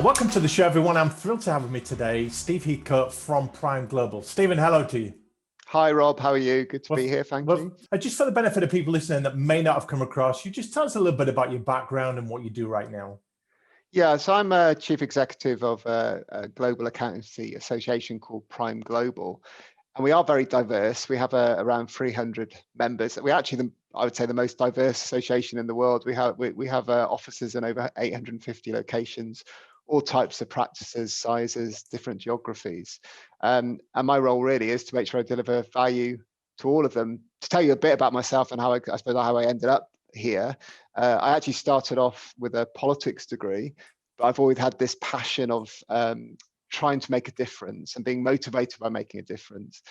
Welcome to the show, everyone. I'm thrilled to have with me today Steve Heathcote from PrimeGlobal. Stephen, hello to you. Hi, Rob. How are you? Good to be here. Thank you. Just for the benefit of people listening that may not have come across you, just tell us a little bit about your background and what you do right now. Yeah, so I'm a chief executive of a global accountancy association called PrimeGlobal. And we are very diverse. We have around 300 members. We're actually, I would say, the most diverse association in the world. We have offices in over 850 locations, all types of practices, sizes, different geographies. And my role really is to make sure I deliver value to all of them. To tell you a bit about myself and how I ended up here, I actually started off with a politics degree, but I've always had this passion of trying to make a difference and being motivated by making a difference.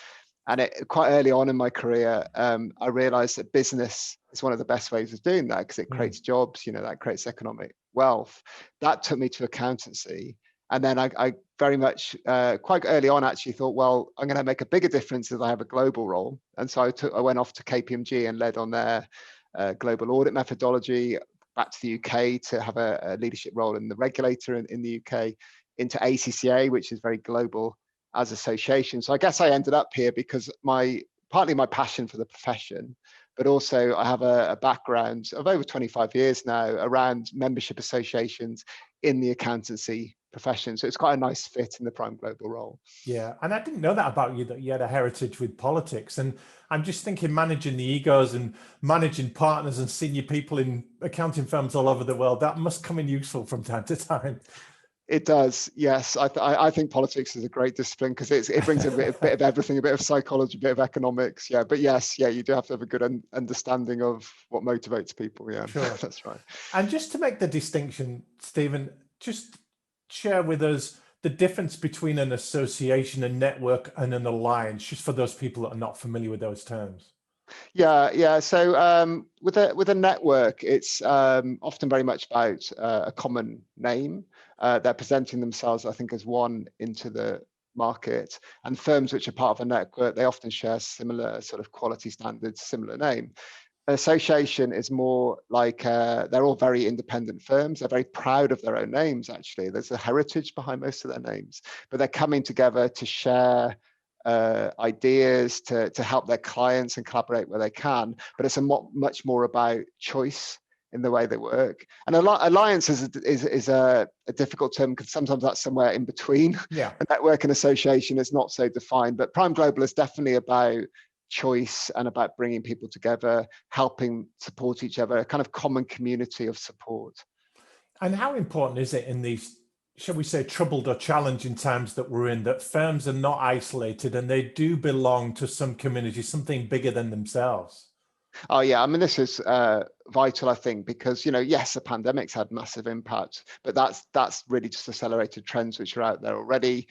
And quite early on in my career, I realized that business is one of the best ways of doing that because it creates jobs, that creates economic wealth. That took me to accountancy. And then I very much, quite early on, actually thought, well, I'm going to make a bigger difference as I have a global role. And so I went off to KPMG and led on their global audit methodology, back to the UK to have a leadership role in the regulator in the UK, into ACCA, which is very global as association. So I guess I ended up here because partly my passion for the profession, but also I have a background of over 25 years now around membership associations in the accountancy profession. So it's quite a nice fit in the PrimeGlobal role. Yeah, and I didn't know that about you, that you had a heritage with politics. And I'm just thinking managing the egos and managing partners and senior people in accounting firms all over the world, that must come in useful from time to time. It does, yes. I think politics is a great discipline because it brings a bit of everything, a bit of psychology, a bit of economics. Yeah, but yes, yeah, you do have to have a good understanding of what motivates people. Yeah, sure. That's right. And just to make the distinction, Stephen, just share with us the difference between an association, a network, and an alliance, just for those people that are not familiar with those terms. Yeah. So with a network, it's often very much about a common name. They're presenting themselves, I think, as one into the market. And firms which are part of a network, they often share similar sort of quality standards, similar name. Association is more like they're all very independent firms. They're very proud of their own names, actually. There's a heritage behind most of their names, but they're coming together to share ideas, to help their clients and collaborate where they can. But it's much more about choice in the way they work. And alliance is a difficult term because sometimes that's somewhere in between. Yeah. A network and association is not so defined, but PrimeGlobal is definitely about choice and about bringing people together, helping support each other, a kind of common community of support. And how important is it in these, shall we say, troubled or challenging times that we're in, that firms are not isolated and they do belong to some community, something bigger than themselves? Oh yeah, I mean, this is vital, I think, because yes, the pandemic's had massive impact, but that's really just accelerated trends which are out there already.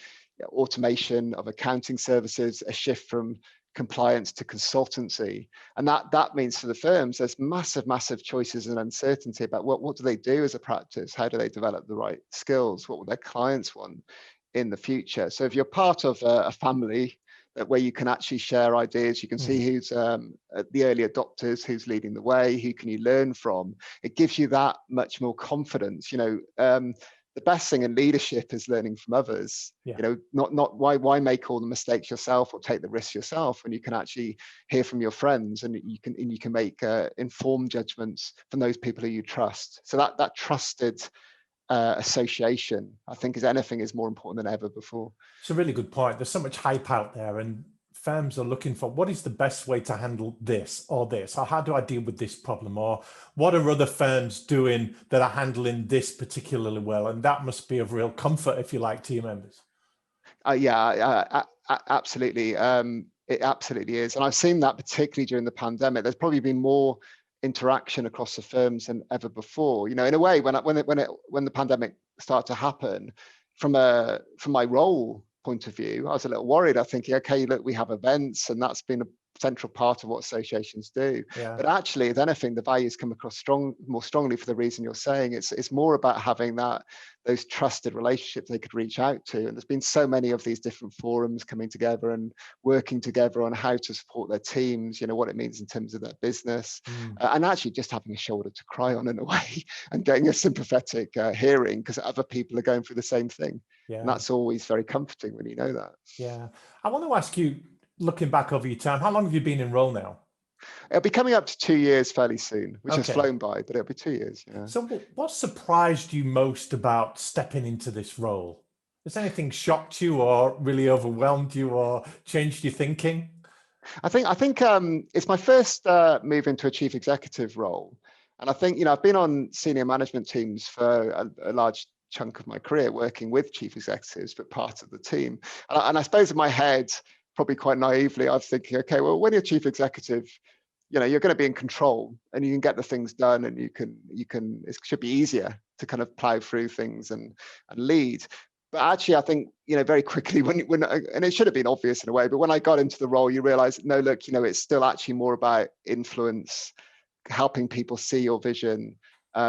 Automation of accounting services, a shift from compliance to consultancy, and that means for the firms there's massive choices and uncertainty about what do they do as a practice, how do they develop the right skills, what will their clients want in the future. So if you're part of a family where you can actually share ideas, you can see who's the early adopters, who's leading the way, who can you learn from. It gives you that much more confidence. The best thing in leadership is learning from others. Yeah. Not why make all the mistakes yourself or take the risks yourself when you can actually hear from your friends and you can make informed judgments from those people who you trust. So that trusted association, I think, is more important than ever before. It's a really good point. There's so much hype out there and firms are looking for what is the best way to handle this, or how do I deal with this problem, or what are other firms doing that are handling this particularly well? And that must be of real comfort, if you like, to your members. Absolutely. It absolutely is. And I've seen that particularly during the pandemic. There's probably been more interaction across the firms than ever before. In a way, when the pandemic started to happen, from my role point of view, I was a little worried. I think, okay, look, we have events, and that's been central part of what associations do. Yeah. But actually, if anything, the values come across more strongly for the reason you're saying. It's more about having those trusted relationships they could reach out to. And there's been so many of these different forums coming together and working together on how to support their teams, what it means in terms of their business, and actually just having a shoulder to cry on in a way and getting a sympathetic hearing because other people are going through the same thing. Yeah. And that's always very comforting when you know that. Yeah. I want to ask you, looking back over your time, how long have you been in role now? It'll be coming up to 2 years fairly soon, which has Okay. flown by, but it'll be 2 years. Yeah. So what surprised you most about stepping into this role? Has anything shocked you or really overwhelmed you or changed your thinking? I think it's my first move into a chief executive role. And I think, I've been on senior management teams for a large chunk of my career working with chief executives, but part of the team. And I suppose in my head, probably quite naively, I was thinking, okay, well, when you're chief executive, you're going to be in control and you can get the things done and you can, it should be easier to kind of plow through things and lead. But actually, I think, very quickly when and it should have been obvious in a way, but when I got into the role, you realize, no, look, it's still actually more about influence, helping people see your vision,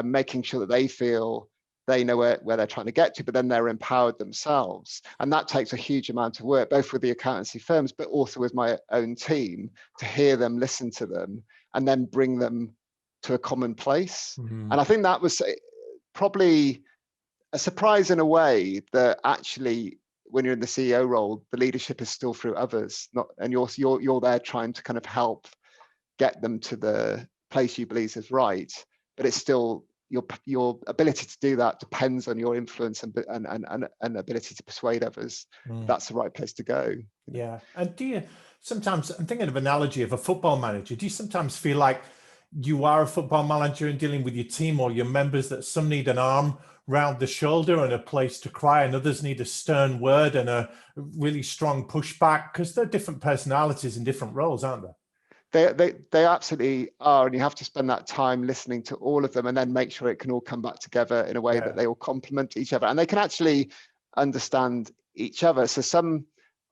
making sure that they feel they know where they're trying to get to, but then they're empowered themselves. And that takes a huge amount of work, both with the accountancy firms, but also with my own team, to hear them, listen to them, and then bring them to a common place. And I think that was probably a surprise in a way, that actually when you're in the CEO role, the leadership is still through others, and you're there trying to kind of help get them to the place you believe is right, but it's still your ability to do that depends on your influence and ability to persuade others that's the right place to go. Yeah. And do you sometimes, I'm thinking of an analogy of a football manager, do you sometimes feel like you are a football manager and dealing with your team or your members, that some need an arm round the shoulder and a place to cry, and others need a stern word and a really strong pushback, because they're different personalities in different roles, aren't they? They absolutely are, and you have to spend that time listening to all of them and then make sure it can all come back together in a way that they all complement each other and they can actually understand each other. So some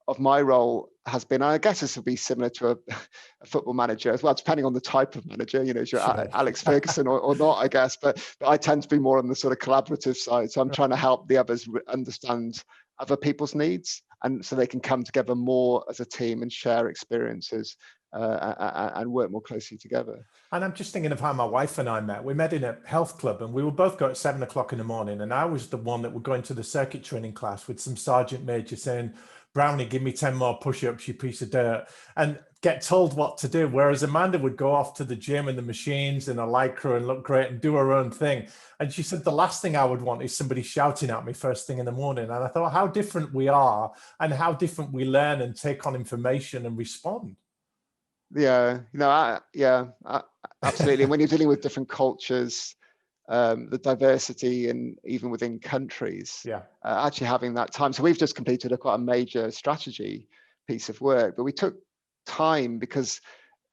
of my role has been, and I guess this would be similar to a football manager as well, depending on the type of manager, if you're sure. Alex Ferguson or not, I guess, but I tend to be more on the sort of collaborative side. So I'm trying to help the others understand other people's needs, and so they can come together more as a team and share experiences and work more closely together. And I'm just thinking of how my wife and I met. We met in a health club and we would both go at 7 o'clock in the morning. And I was the one that would go into the circuit training class with some sergeant major saying, Brownie, give me 10 more push-ups, you piece of dirt, and get told what to do. Whereas Amanda would go off to the gym and the machines and a lycra and look great and do her own thing. And she said, the last thing I would want is somebody shouting at me first thing in the morning. And I thought how different we are and how different we learn and take on information and respond. Yeah, absolutely. And when you're dealing with different cultures, the diversity, and even within countries, actually having that time. So we've just completed quite a major strategy piece of work, but we took time because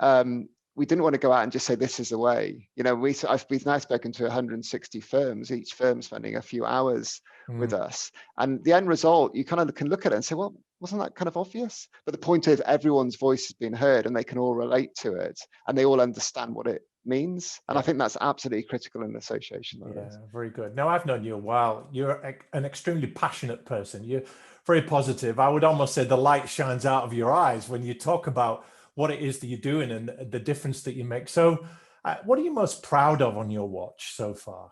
we didn't want to go out and just say this is the way. We've now spoken to 160 firms, each firm spending a few hours with us, and the end result, you kind of can look at it and say, well, wasn't that kind of obvious? But the point is, everyone's voice has been heard and they can all relate to it and they all understand what it means. And I think that's absolutely critical in an association like this. Very good. Now, I've known you a while. You're an extremely passionate person. You're very positive. I would almost say the light shines out of your eyes when you talk about what it is that you're doing and the difference that you make. So what are you most proud of on your watch so far?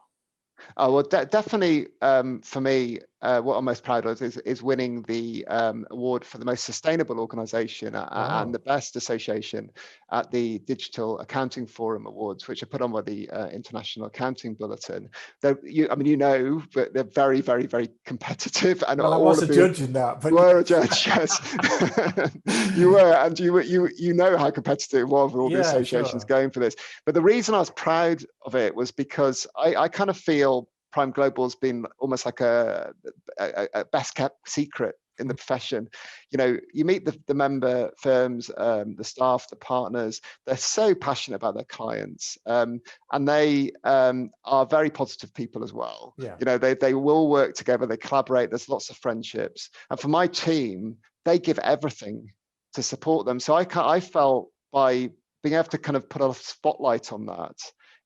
Oh, well, definitely for me, what I'm most proud of is winning the award for the most sustainable organization and the best association at the Digital Accounting Forum Awards, which are put on by the International Accounting Bulletin. But they're very, very, very competitive. And well, I was a judge in that. But... You were a judge, yes. You were, and you know how competitive it was with all the associations going for this. But the reason I was proud of it was because I kind of feel PrimeGlobal has been almost like a best kept secret in the profession. You meet the member firms, the staff, the partners, they're so passionate about their clients, and they are very positive people as well. They will work together, they collaborate, there's lots of friendships. And for my team, they give everything to support them. So I felt by being able to kind of put a spotlight on that,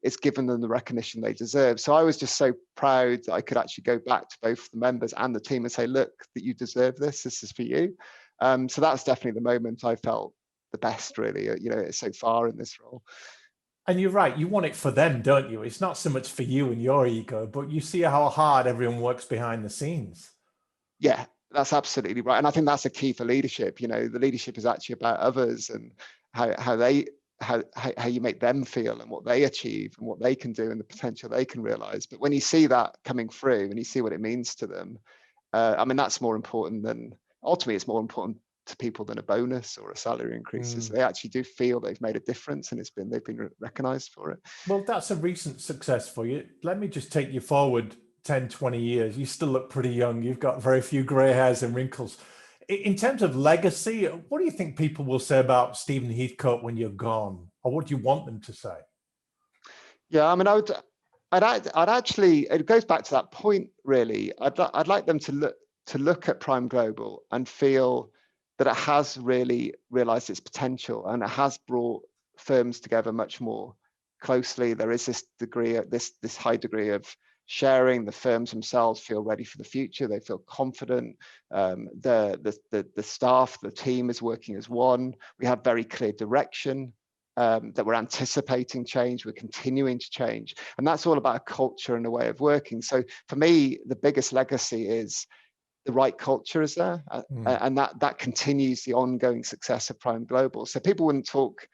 it's given them the recognition they deserve. So I was just so proud that I could actually go back to both the members and the team and say, look, that you deserve this. This is for you. So that's definitely the moment I felt the best, really, so far in this role. And you're right, you want it for them, don't you? It's not so much for you and your ego, but you see how hard everyone works behind the scenes. Yeah, that's absolutely right. And I think that's a key for leadership. The leadership is actually about others and how you make them feel and what they achieve and what they can do and the potential they can realize. But when you see that coming through and you see what it means to them, that's more important than, ultimately it's more important to people than a bonus or a salary increase. So they actually do feel they've made a difference and they've been recognized for it. Well, that's a recent success for you. Let me just take you forward 10, 20 years. You still look pretty young. You've got very few gray hairs and wrinkles. In terms of legacy, what do you think people will say about Stephen Heathcote when you're gone? Or what do you want them to say? Yeah, I'd actually, it goes back to that point, really. I'd like them to look at PrimeGlobal and feel that it has really realized its potential and it has brought firms together much more closely. There is this high degree of sharing. The firms themselves feel ready for the future. They feel confident. The staff, the team is working as one. We have very clear direction. That we're anticipating change, we're continuing to change. And that's all about a culture and a way of working. So for me, the biggest legacy is the right culture is there, and that continues the ongoing success of PrimeGlobal. So people wouldn't talk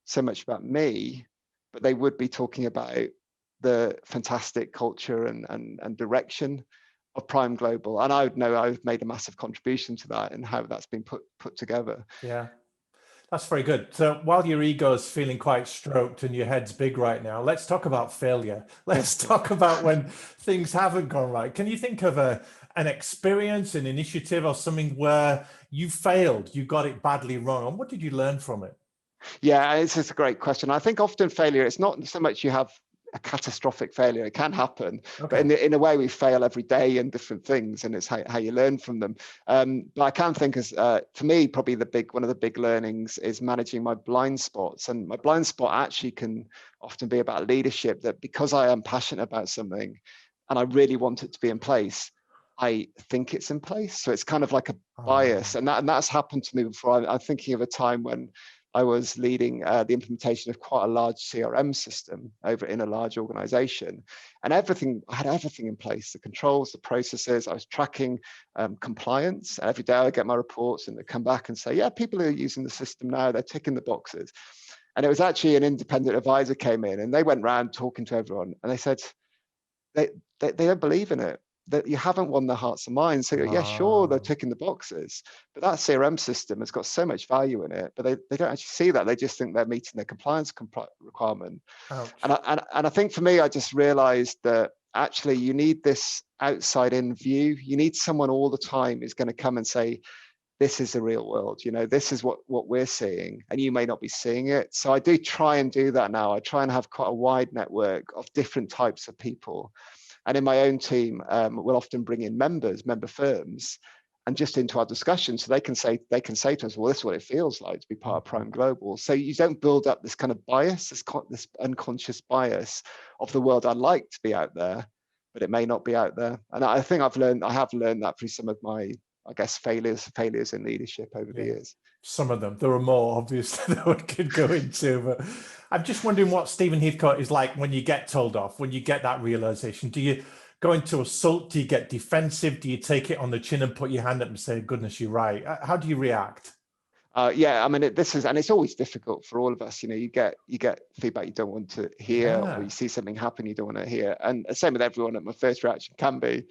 so much about me, but they would be talking about the fantastic culture and direction of PrimeGlobal. And I would know I've made a massive contribution to that and how that's been put together. Yeah. That's very good. So while your ego's feeling quite stroked and your head's big right now, let's talk about failure. Let's talk about when things haven't gone right. Can you think of an experience, an initiative or something where you failed, you got it badly wrong? And what did you learn from it? Yeah, it's just a great question. I think often failure, it's not so much you have a catastrophic failure. It can happen, okay. But in a way we fail every day in different things, and it's how you learn from them. But I can think as for me, probably one of the big learnings is managing my blind spots. And my blind spot actually can often be about leadership, that because I am passionate about something and I really want it to be in place, I think it's in place. So it's kind of like a bias, and that's happened to me before. I'm thinking of a time when I was leading the implementation of quite a large CRM system over in a large organization, and I had everything in place, the controls, the processes. I was tracking compliance. Every day I get my reports and they come back and say, yeah, people are using the system now, they're ticking the boxes. And it was actually an independent advisor came in and they went around talking to everyone and they said, they don't believe in it, that you haven't won their hearts and minds. So yeah, sure, they're ticking the boxes, but that CRM system has got so much value in it, but they don't actually see that. They just think they're meeting their compliance requirement. And I think for me, I just realized that actually you need this outside in view. You need someone all the time who's going to come and say, this is the real world, this is what we're seeing, and you may not be seeing it. So I do try and do that now. I try and have quite a wide network of different types of people. And in my own team, we'll often bring in member firms and just into our discussion, so they can say to us, well, this is what it feels like to be part of PrimeGlobal. So you don't build up this kind of bias, this unconscious bias of the world I'd like to be out there, but it may not be out there. And I think I have learned that through some of my, I guess, failures in leadership over the years. Some of them. There are more, obviously, that we could go into. But I'm just wondering what Stephen Heathcote is like when you get told off, when you get that realization. Do you go into assault? Do you get defensive? Do you take it on the chin and put your hand up and say, goodness, you're right? How do you react? Yeah, I mean, it's always difficult for all of us. You get feedback you don't want to hear, or you see something happen you don't want to hear. And the same with everyone. My first reaction can be,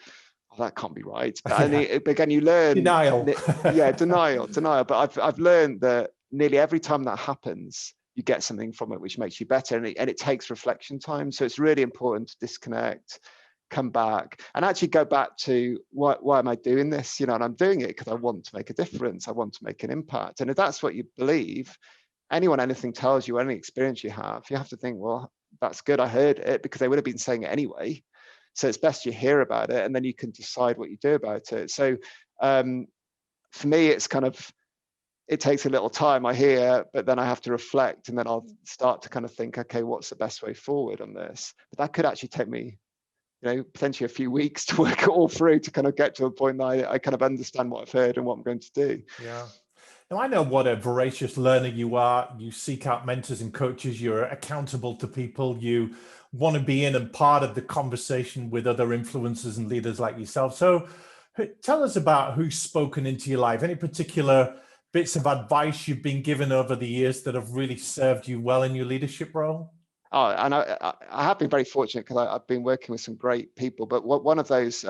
oh, that can't be right. But again, you learn denial. Denial. But I've learned that nearly every time that happens, you get something from it which makes you better, and it takes reflection time. So it's really important to disconnect, come back, and actually go back to why am I doing this? And I'm doing it because I want to make a difference. I want to make an impact. And if that's what you believe, anything tells you, any experience you have to think, well, that's good. I heard it, because they would have been saying it anyway. So it's best you hear about it, and then you can decide what you do about it. So for me, it's it takes a little time, I hear, but then I have to reflect, and then I'll start to kind of think, okay, what's the best way forward on this? But that could actually take me, potentially a few weeks to work it all through to kind of get to a point that I kind of understand what I've heard and what I'm going to do. Yeah. Now, I know what a voracious learner you are. You seek out mentors and coaches. You're accountable to people. You want to be in and part of the conversation with other influencers and leaders like yourself. So tell us about who's spoken into your life. Any particular bits of advice you've been given over the years that have really served you well in your leadership role? Oh, and I have been very fortunate because I've been working with some great people. But one of those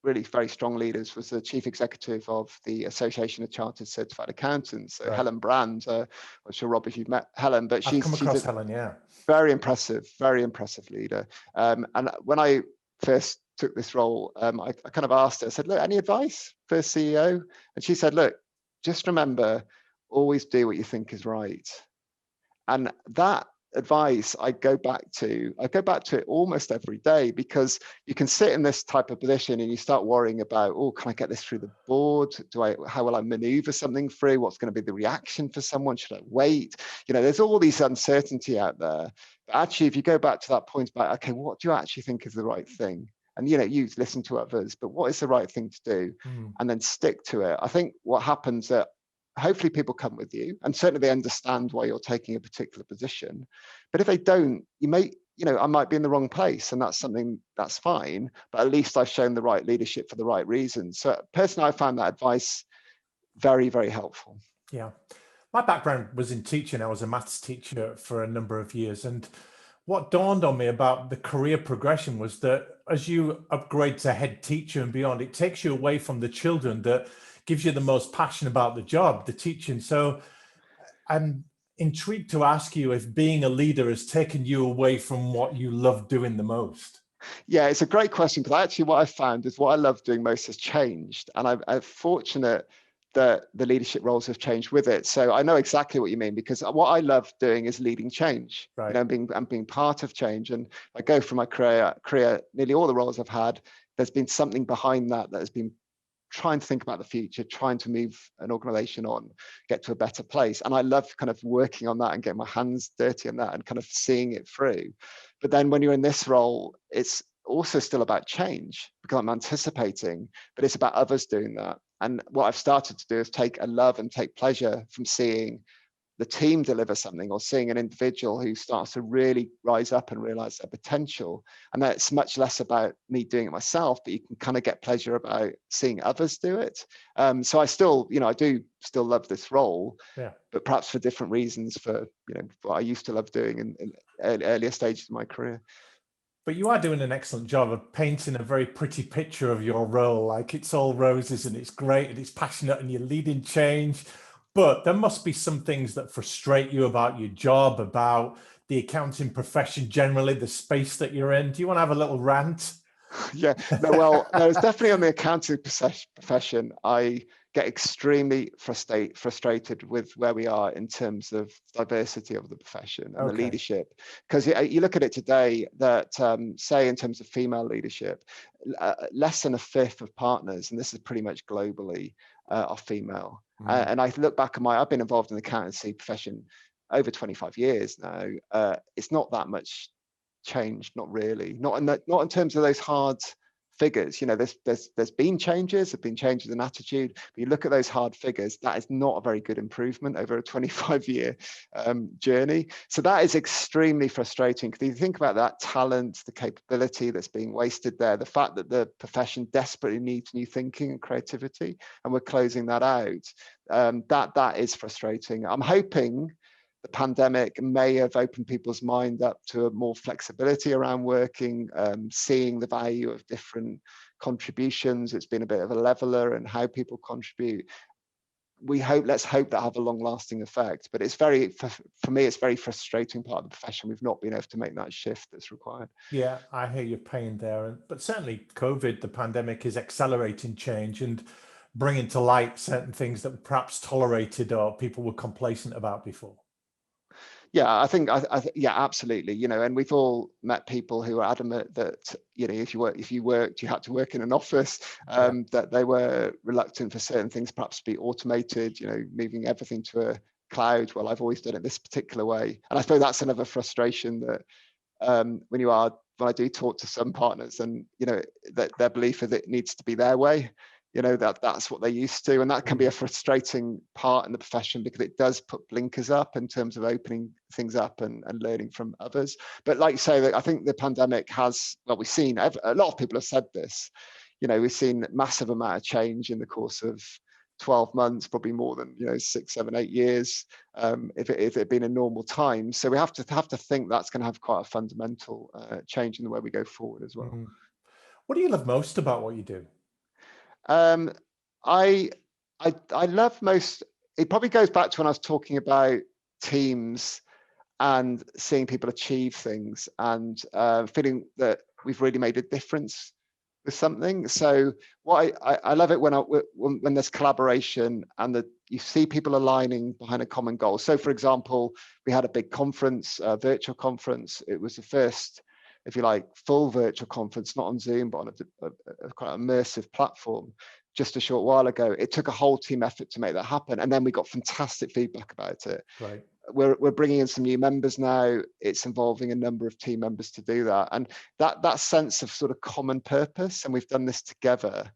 really very strong leaders was the chief executive of the Association of Chartered Certified Accountants, Right. Helen Brand. I'm sure, Rob, if you've met Helen, but I've come across a Helen, yeah. very impressive leader. And when I first took this role, I kind of asked her, I said, look, any advice for CEO? And she said, look, just remember, always do what you think is right. And that advice I go back to it almost every day, because you can sit in this type of position and you start worrying about, oh, can I get this through the board? How will I maneuver something through? What's going to be the reaction for someone? Should I wait? There's all these uncertainty out there. But actually, if you go back to that point about, okay, what do you actually think is the right thing? And you listen to others, but what is the right thing to do? And then stick to it. I think what happens that hopefully people come with you, and certainly they understand why you're taking a particular position. But if they don't, I might be in the wrong place, and that's fine, but at least I've shown the right leadership for the right reasons. So personally, I found that advice very, very helpful. Yeah. My background was in teaching. I was a maths teacher for a number of years. And what dawned on me about the career progression was that as you upgrade to head teacher and beyond, it takes you away from the children that gives you the most passion about the job, the teaching. So I'm intrigued to ask you if being a leader has taken you away from what you love doing the most. Yeah, it's a great question, because actually what I found is what I love doing most has changed. And I'm fortunate that the leadership roles have changed with it. So I know exactly what you mean, because what I love doing is leading change, right. And being part of change. And I go from my career, nearly all the roles I've had, there's been something behind that has been trying to think about the future, trying to move an organization on, get to a better place. And I love kind of working on that and getting my hands dirty on that and kind of seeing it through. But then when you're in this role, it's also still about change, because I'm anticipating, but it's about others doing that. And what I've started to do is take a love and take pleasure from seeing the team deliver something, or seeing an individual who starts to really rise up and realize their potential. And that's much less about me doing it myself, but you can kind of get pleasure about seeing others do it. So I still, I do still love this role, but perhaps for different reasons for, what I used to love doing in earlier stages of my career. But you are doing an excellent job of painting a very pretty picture of your role. Like, it's all roses and it's great and it's passionate and you're leading change. But there must be some things that frustrate you about your job, about the accounting profession generally, the space that you're in. Do you want to have a little rant? Yeah, no, well, no, it's definitely on the accounting profession. I get extremely frustrated with where we are in terms of diversity of the profession and the leadership. Because you look at it today that, say, in terms of female leadership, less than a fifth of partners, and this is pretty much globally, are female. And I look back at I've been involved in the accountancy profession over 25 years now. It's not that much change, not really, not in terms of those hard figures. There's been changes, in attitude, but you look at those hard figures, that is not a very good improvement over a 25-year journey. So that is extremely frustrating, because you think about that talent, the capability that's being wasted there, the fact that the profession desperately needs new thinking and creativity, and we're closing that out. That is frustrating. I'm hoping the pandemic may have opened people's mind up to a more flexibility around working, seeing the value of different contributions. It's been a bit of a leveler in how people contribute. Let's hope that have a long-lasting effect. But it's for me, it's very frustrating part of the profession. We've not been able to make that shift that's required. Yeah, I hear your pain there. But certainly COVID, the pandemic, is accelerating change and bringing to light certain things that were perhaps tolerated or people were complacent about before. Yeah, I think, yeah, absolutely. You know, and we've all met people who are adamant that, you know, if you worked, you had to work in an office, that they were reluctant for certain things perhaps to be automated, you know, moving everything to a cloud. Well, I've always done it this particular way. And I suppose that's another frustration that when I do talk to some partners, and you know, that their belief is it needs to be their way, you know, that's what they're used to, and that can be a frustrating part in the profession, because it does put blinkers up in terms of opening things up and learning from others. But like you say, I think the pandemic has, well, we've seen, a lot of people have said this, you know, we've seen massive amount of change in the course of 12 months, probably more than, you know, 6, 7, 8 years, if it had been a normal time. So we have to think that's going to have quite a fundamental change in the way we go forward as well. What do you love most about what you do? I love most, it probably goes back to when I was talking about teams and seeing people achieve things, and feeling that we've really made a difference with something. So what I love it when there's collaboration and that you see people aligning behind a common goal. So for example, we had a big conference, a virtual conference. It was the first, if you like, full virtual conference, not on Zoom, but on a quite immersive platform just a short while ago. It took a whole team effort to make that happen. And then we got fantastic feedback about it. Right. We're bringing in some new members now. It's involving a number of team members to do that, and that sense of sort of common purpose, and we've done this together,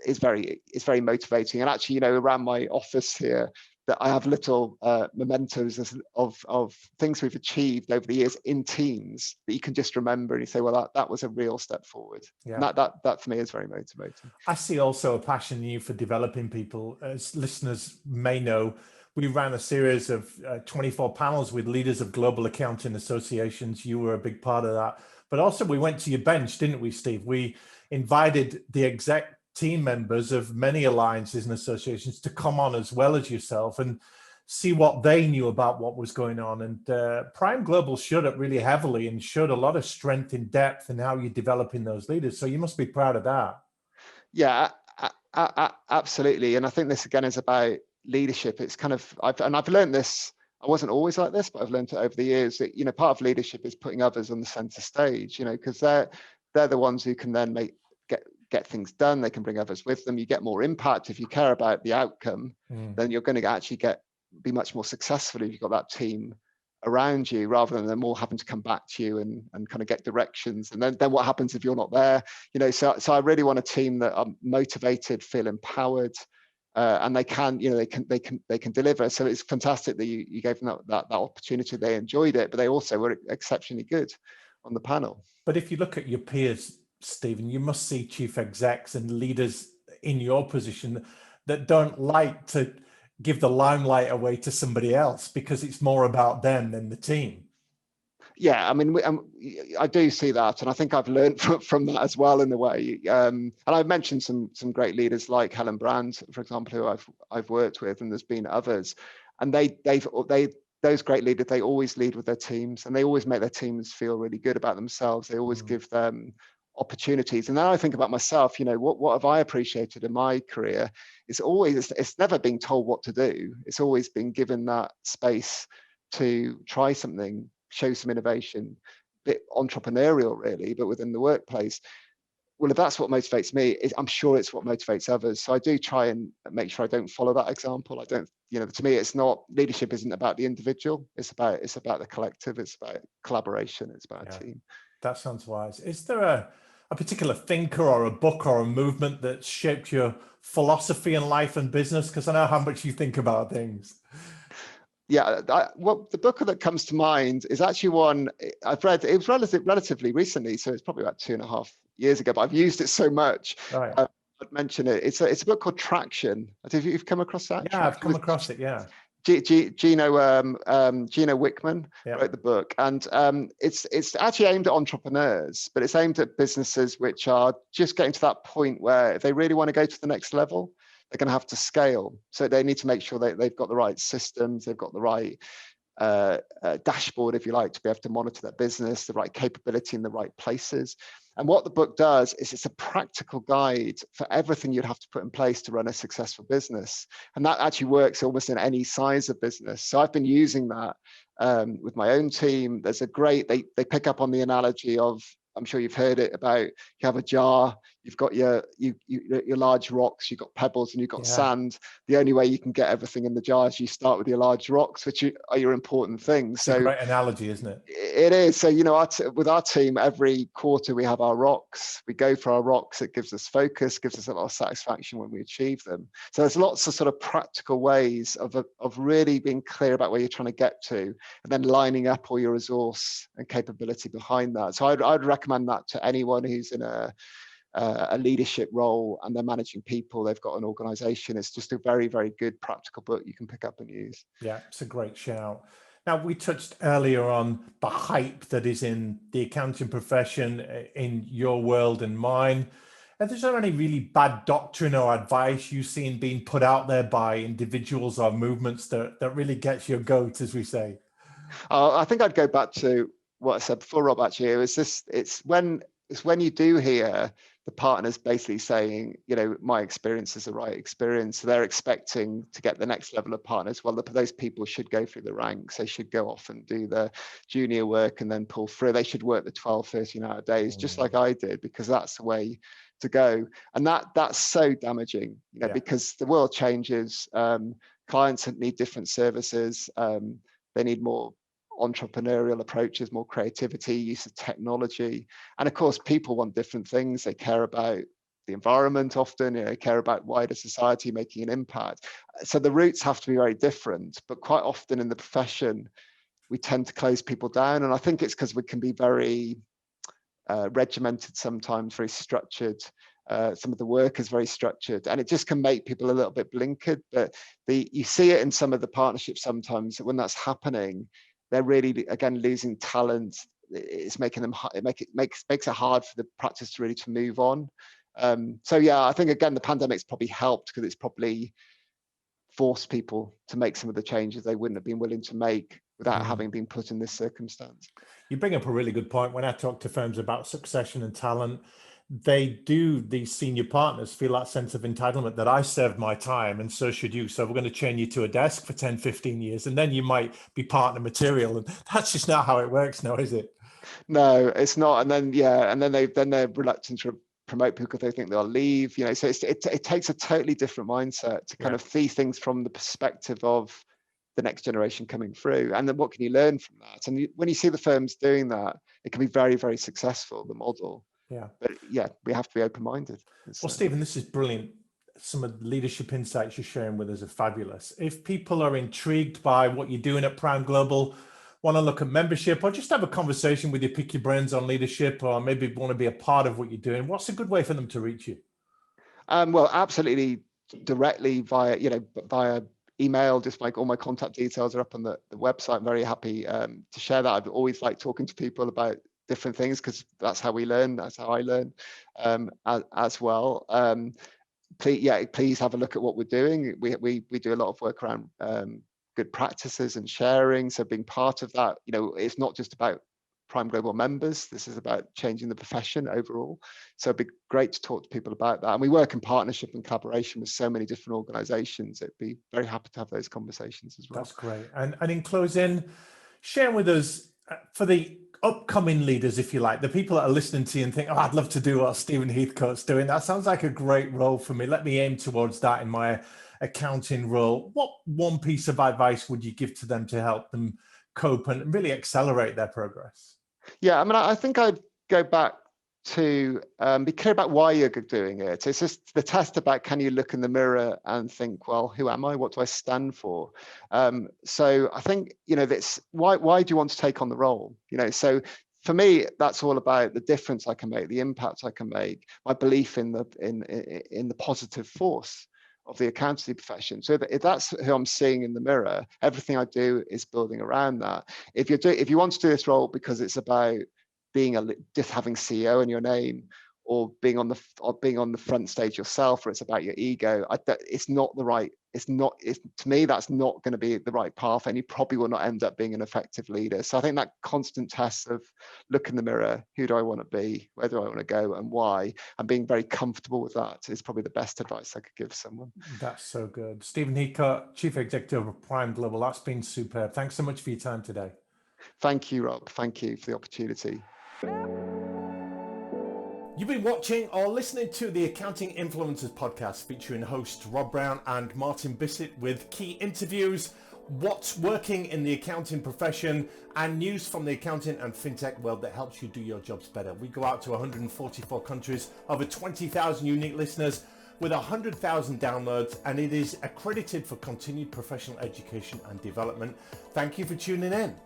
is very motivating. And actually, you know, around my office here, that I have little mementos of things we've achieved over the years in teams that you can just remember, and you say, well, that was a real step forward. Yeah. And that for me is very motivating. I see also a passion in you for developing people. As listeners may know, we ran a series of 24 panels with leaders of global accounting associations. You were a big part of that. But also we went to your bench, didn't we, Steve? We invited the exec team members of many alliances and associations to come on as well as yourself and see what they knew about what was going on. And PrimeGlobal showed up really heavily and showed a lot of strength in depth in how you're developing those leaders. So you must be proud of that. Yeah, absolutely. And I think this again is about leadership. It's kind of, I've learned this. I wasn't always like this, but I've learned it over the years that, you know, part of leadership is putting others on the center stage, you know, because they're the ones who can then get things done. They can bring others with them. You get more impact if you care about the outcome. Then you're going to actually be much more successful if you've got that team around you, rather than them all having to come back to you and kind of get directions. And then what happens if you're not there? You know, so I really want a team that are motivated, feel empowered, and they can deliver. So it's fantastic that you gave them that opportunity. They enjoyed it, but they also were exceptionally good on the panel. But if you look at your peers, Stephen, you must see chief execs and leaders in your position that don't like to give the limelight away to somebody else because it's more about them than the team. Yeah, I mean, I do see that, and I think I've learned from that as well in a way. And I've mentioned some great leaders like Helen Brand, for example, who I've worked with, and there's been others. And those great leaders, they always lead with their teams, and they always make their teams feel really good about themselves. They always give them opportunities. And then I think about myself, you know, what have I appreciated in my career? It's never been told what to do. It's always been given that space to try something, show some innovation, a bit entrepreneurial really, but within the workplace. Well, if that's what motivates me, I'm sure it's what motivates others. So I do try and make sure I don't follow that example. I don't, you know, to me, it's not, leadership isn't about the individual. It's about the collective. It's about collaboration. It's about a team. That sounds wise. Is there a particular thinker or a book or a movement that shaped your philosophy in life and business? Because I know how much you think about things. Yeah, well, the book that comes to mind is actually one I've read. It was relatively recently, so it's probably about 2.5 years ago. But I've used it so much. Right. I'd mention it. It's a book called Traction. Have you've come across that? Yeah, I've come across it. Yeah. Gino Wickman wrote the book, and it's actually aimed at entrepreneurs, but it's aimed at businesses which are just getting to that point where if they really want to go to the next level, they're going to have to scale. So they need to make sure that they've got the right systems, they've got the right dashboard, if you like, to be able to monitor their business, the right capability in the right places. And what the book does is it's a practical guide for everything you'd have to put in place to run a successful business. And that actually works almost in any size of business. So I've been using that with my own team. There's a great, they pick up on the analogy of, I'm sure you've heard it about, you have a jar, you've got your large rocks, you've got pebbles, and you've got sand. The only way you can get everything in the jar is you start with your large rocks, which are your important things. It's a great analogy, isn't it? It is. So, you know, with our team, every quarter we have our rocks. We go for our rocks. It gives us focus, gives us a lot of satisfaction when we achieve them. So there's lots of sort of practical ways of really being clear about where you're trying to get to, and then lining up all your resource and capability behind that. So I'd recommend that to anyone who's in a leadership role and they're managing people, they've got an organization. It's just a very, very good practical book you can pick up and use. Yeah, it's a great shout. Now, we touched earlier on the hype that is in the accounting profession, in your world and mine. And is there any really bad doctrine or advice you've seen being put out there by individuals or movements that really gets your goat, as we say? I think I'd go back to what I said before, Rob, actually. It's when you do hear the partners basically saying, you know, my experience is the right experience. So they're expecting to get the next level of partners. Well, those people should go through the ranks. They should go off and do the junior work and then pull through. They should work the 12, 13-hour days, just like I did, because that's the way to go. And that's so damaging, you know, because the world changes. Clients need different services. They need more entrepreneurial approaches, more creativity, use of technology. And of course, people want different things. They care about the environment often, you know, care about wider society, making an impact. So the routes have to be very different, but quite often in the profession, we tend to close people down. And I think it's because we can be very regimented sometimes, very structured. Some of the work is very structured, and it just can make people a little bit blinkered. But you see it in some of the partnerships sometimes when that's happening. They're really, again, losing talent. It's making them, makes it hard for the practice to really move on. So yeah, I think again, the pandemic's probably helped because it's probably forced people to make some of the changes they wouldn't have been willing to make without having been put in this circumstance. You bring up a really good point. When I talk to firms about succession and talent, these senior partners feel that sense of entitlement that I served my time and so should you. So we're going to chain you to a desk for 10, 15 years and then you might be partner material. And that's just not how it works now, is it? No, it's not. And then, they're reluctant to promote people because they think they'll leave, you know, so it takes a totally different mindset to kind of see things from the perspective of the next generation coming through. And then what can you learn from that? And when you see the firms doing that, it can be very, very successful, the model. Yeah. But yeah, we have to be open-minded. Well, Stephen, this is brilliant. Some of the leadership insights you're sharing with us are fabulous. If people are intrigued by what you're doing at PrimeGlobal, want to look at membership or just have a conversation with you, pick your brains on leadership, or maybe want to be a part of what you're doing, what's a good way for them to reach you? Well, absolutely directly via email. Just like all my contact details are up on the website. I'm very happy to share that. I've always liked talking to people about different things because that's how we learn. That's how I learn as well. Please have a look at what we're doing. We do a lot of work around good practices and sharing. So being part of that, you know, it's not just about PrimeGlobal members. This is about changing the profession overall. So it'd be great to talk to people about that. And we work in partnership and collaboration with so many different organizations. It'd be very happy to have those conversations as well. That's great. And in closing, share with us for the upcoming leaders, if you like, the people that are listening to you and think, oh, I'd love to do what Stephen Heathcote's doing. That sounds like a great role for me. Let me aim towards that in my accounting role. What one piece of advice would you give to them to help them cope and really accelerate their progress? Yeah, I mean, I think I'd go back to be clear about why you're doing it. It's just the test about, can you look in the mirror and think, well, who am I? What do I stand for? So I think, you know, that's why do you want to take on the role? You know, so for me, that's all about the difference I can make, the impact I can make, my belief in the positive force of the accountancy profession. So if that's who I'm seeing in the mirror, everything I do is building around that. If you want to do this role because it's about just having CEO in your name, or being on the front stage yourself, or it's about your ego, it's not the right to me, that's not going to be the right path, and you probably will not end up being an effective leader. So I think that constant test of look in the mirror, who do I want to be, where do I want to go, and why, and being very comfortable with that is probably the best advice I could give someone. That's so good. Stephen Heathcote, Chief Executive of PrimeGlobal. That's been superb. Thanks so much for your time today. Thank you, Rob. Thank you for the opportunity. You've been watching or listening to the Accounting Influencers podcast featuring hosts Rob Brown and Martin Bissett, with key interviews, what's working in the accounting profession, and news from the accounting and fintech world that helps you do your jobs better. We go out to 144 countries, over 20,000 unique listeners with 100,000 downloads, and it is accredited for continued professional education and development. Thank you for tuning in.